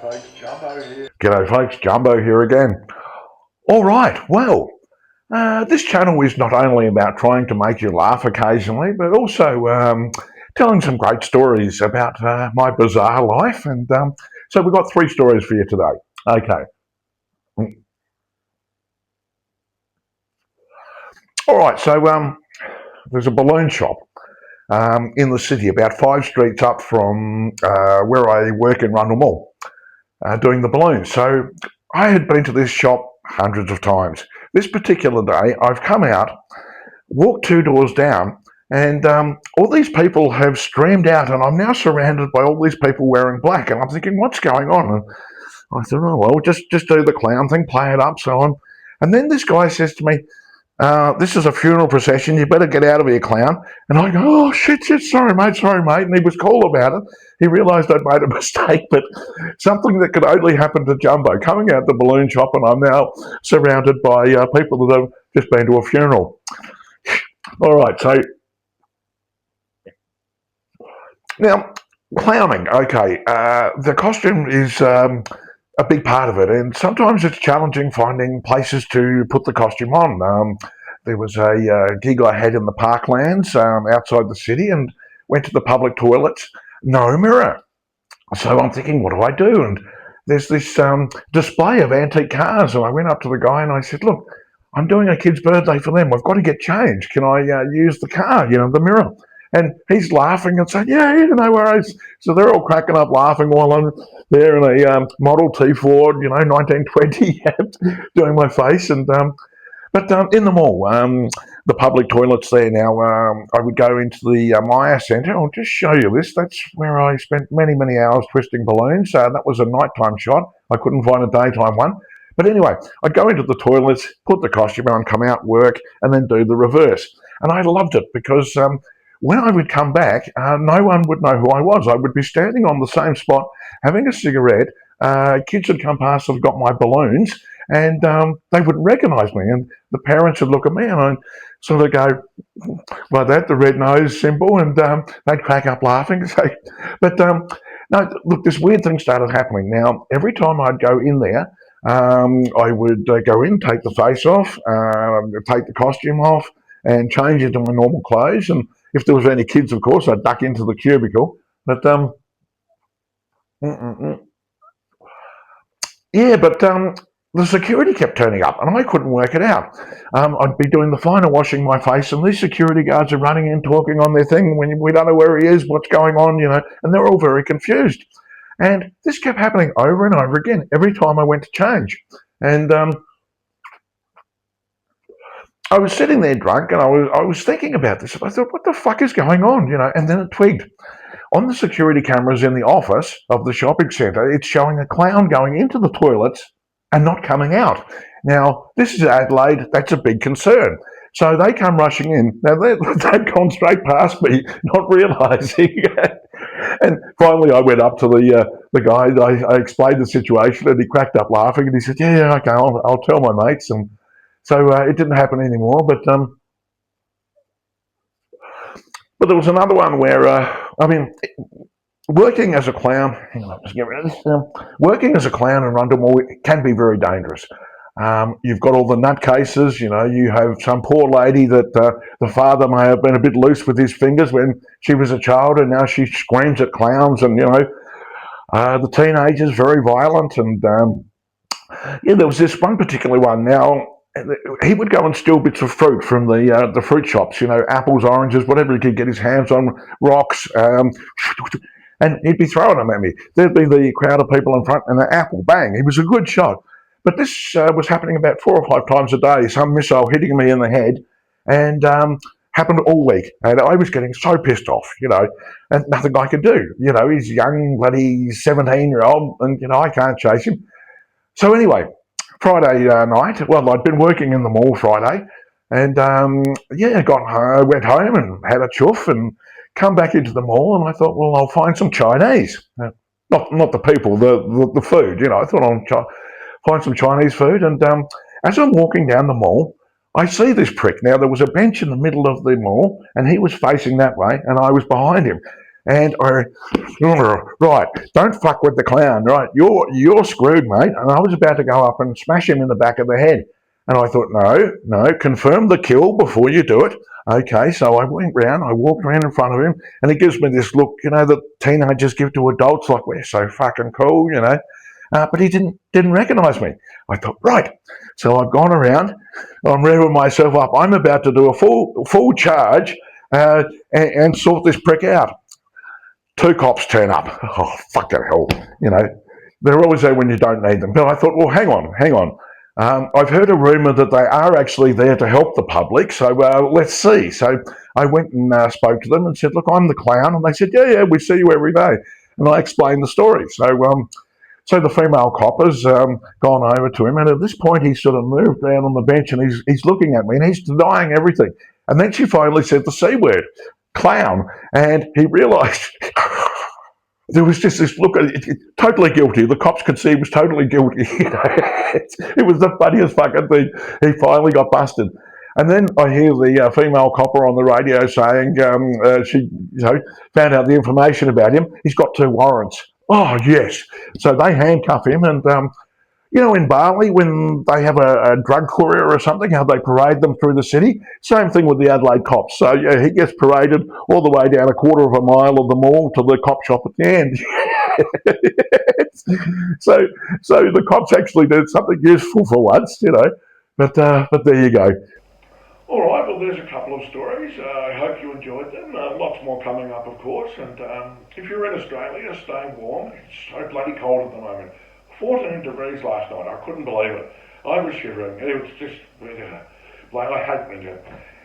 G'day folks, Jumbo here again. All right, well, this channel is not only about trying to make you laugh occasionally, but also telling some great stories about my bizarre life. And so we've got 3 stories for you today. Okay. All right, so there's a balloon shop in the city, about 5 streets up from where I work in Rundle Mall, doing the balloons. So I had been to this shop hundreds of times. This particular day, I've come out, walked 2 doors down, and all these people have streamed out, and I'm now surrounded by all these people wearing black. And I'm thinking, what's going on? And I thought, oh well, just do the clown thing, play it up, so on. And then this guy says to me, this is a funeral procession, you better get out of here, clown. And I go, oh, shit, sorry, mate. And he was cool about it. He realised I'd made a mistake, but something that could only happen to Jumbo, coming out the balloon shop, and I'm now surrounded by people that have just been to a funeral. All right, so now, clowning, okay. The costume is a big part of it, and sometimes it's challenging finding places to put the costume on. There was a gig I had in the Parklands outside the city, and went to the public toilets, no mirror. So I'm thinking, what do I do? And there's this display of antique cars, and I went up to the guy and I said, look, I'm doing a kid's birthday for them. I've got to get changed. Can I use the car, the mirror? And he's laughing and saying, yeah, no worries. So they're all cracking up laughing while I'm there in a Model T Ford, 1920, doing my face. And but in the mall, the public toilets there now, I would go into the Myer Centre. I'll just show you this. That's where I spent many, many hours twisting balloons. That was a nighttime shot. I couldn't find a daytime one. But anyway, I'd go into the toilets, put the costume on, come out, work, and then do the reverse. And I loved it because when I would come back, no one would know who I was. I would be standing on the same spot, having a cigarette. Kids would come past and got my balloons, and they wouldn't recognise me. And the parents would look at me and I'd sort of go like that, the red nose symbol, and they'd crack up laughing. So, but no, look, this weird thing started happening. Now, every time I'd go in there, I would go in, take the face off, take the costume off, and change into my normal clothes. And if there was any kids, of course, I'd duck into the cubicle. But yeah, but the security kept turning up, and I couldn't work it out. I'd be doing the final washing my face, and these security guards are running in, talking on their thing. When we don't know where he is, what's going on, and they're all very confused. And this kept happening over and over again every time I went to change. And I was sitting there drunk, and I was thinking about this. And I thought, what the fuck is going on? And then it twigged. On the security cameras in the office of the shopping centre, it's showing a clown going into the toilets and not coming out. Now, this is Adelaide. That's a big concern. So they come rushing in. Now, they'd gone straight past me, not realising. And finally, I went up to the guy. I explained the situation, and he cracked up laughing. And he said, "Yeah, okay, I'll tell my mates." And so it didn't happen anymore. But there was another one where working as a clown. Hang on, just get rid of this. Working as a clown in Rundle Mall can be very dangerous. You've got all the nutcases. You have some poor lady that the father may have been a bit loose with his fingers when she was a child, and now she screams at clowns. And the teenagers very violent. And there was this one particular one. Now he would go and steal bits of fruit from the fruit shops. Apples, oranges, whatever he could get his hands on, rocks. And he'd be throwing them at me. There'd be the crowd of people in front, and an apple, bang. He was a good shot. But this was happening about 4 or 5 times a day, some missile hitting me in the head, and happened all week. And I was getting so pissed off, and nothing I could do. He's a young, bloody 17-year-old, and, I can't chase him. So anyway, Friday night, well, I'd been working in the mall Friday, and went home and had a chuff and come back into the mall, and I thought, well, I'll find some Chinese. Not the people, the food, I thought I'll find some Chinese food. And as I'm walking down the mall, I see this prick. Now, there was a bench in the middle of the mall, and he was facing that way, and I was behind him. And I, right, don't fuck with the clown, right? You're screwed, mate. And I was about to go up and smash him in the back of the head. And I thought, no, confirm the kill before you do it. Okay, so I went round, I walked around in front of him, and he gives me this look, that teenagers give to adults, like we're so fucking cool. But he didn't recognise me. I thought, right. So I've gone around, I'm revving myself up. I'm about to do a full charge and sort this prick out. Two cops turn up. Oh, fuck that hell. They're always there when you don't need them. But I thought, well, hang on. I've heard a rumour that they are actually there to help the public, so let's see. So I went and spoke to them and said, look, I'm the clown. And they said, yeah, we see you every day. And I explained the story. So the female cop has gone over to him, and at this point he sort of moved down on the bench and he's looking at me and he's denying everything. And then she finally said the C word, clown, and he realised there was just this look, totally guilty. The cops could see he was totally guilty. It was the funniest fucking thing. He finally got busted. And then I hear the female copper on the radio saying she found out the information about him. He's got 2 warrants. Oh, yes. So they handcuff him and in Bali, when they have a drug courier or something, how they parade them through the city, same thing with the Adelaide cops. So yeah, he gets paraded all the way down a quarter of a mile of the mall to the cop shop at the end. so the cops actually did something useful for once. But there you go. All right, well, there's a couple of stories. I hope you enjoyed them. Lots more coming up, of course. And if you're in Australia, stay warm. It's so bloody cold at the moment. 14 degrees last night. I couldn't believe it. I was shivering. It was just, I hate winter.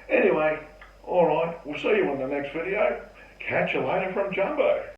Anyway, all right, we'll see you in the next video. Catch you later from Jumbo.